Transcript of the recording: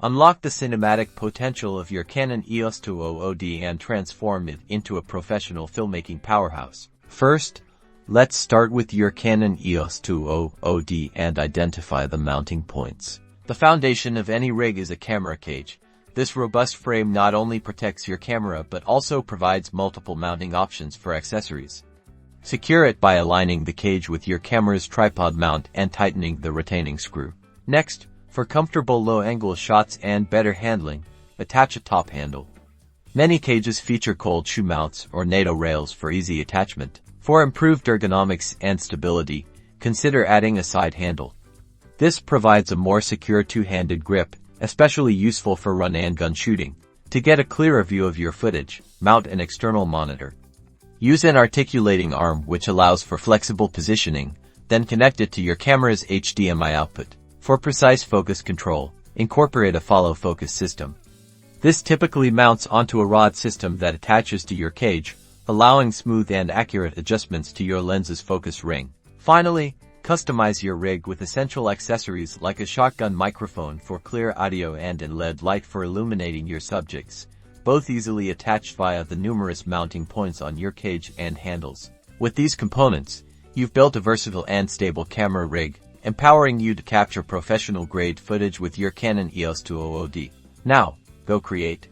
Unlock the cinematic potential of your Canon EOS 2000d and transform it into a professional filmmaking powerhouse. First, let's start with your Canon EOS 2000d and identify the mounting points. The foundation of any rig is a camera cage. This robust frame not only protects your camera but also provides multiple mounting options for accessories. Secure it by aligning the cage with your camera's tripod mount and tightening the retaining screw. Next, for comfortable low-angle shots and better handling, attach a top handle. Many cages feature cold shoe mounts or NATO rails for easy attachment. For improved ergonomics and stability, consider adding a side handle. This provides a more secure two-handed grip, especially useful for run-and-gun shooting. To get a clearer view of your footage, mount an external monitor. Use an articulating arm which allows for flexible positioning, then connect it to your camera's HDMI output. For precise focus control, incorporate a follow focus system. This typically mounts onto a rod system that attaches to your cage, allowing smooth and accurate adjustments to your lens's focus ring. Finally, customize your rig with essential accessories like a shotgun microphone for clear audio and an LED light for illuminating your subjects, both easily attached via the numerous mounting points on your cage and handles. With these components, you've built a versatile and stable camera rig, empowering you to capture professional-grade footage with your Canon EOS 2000d. Now, go create.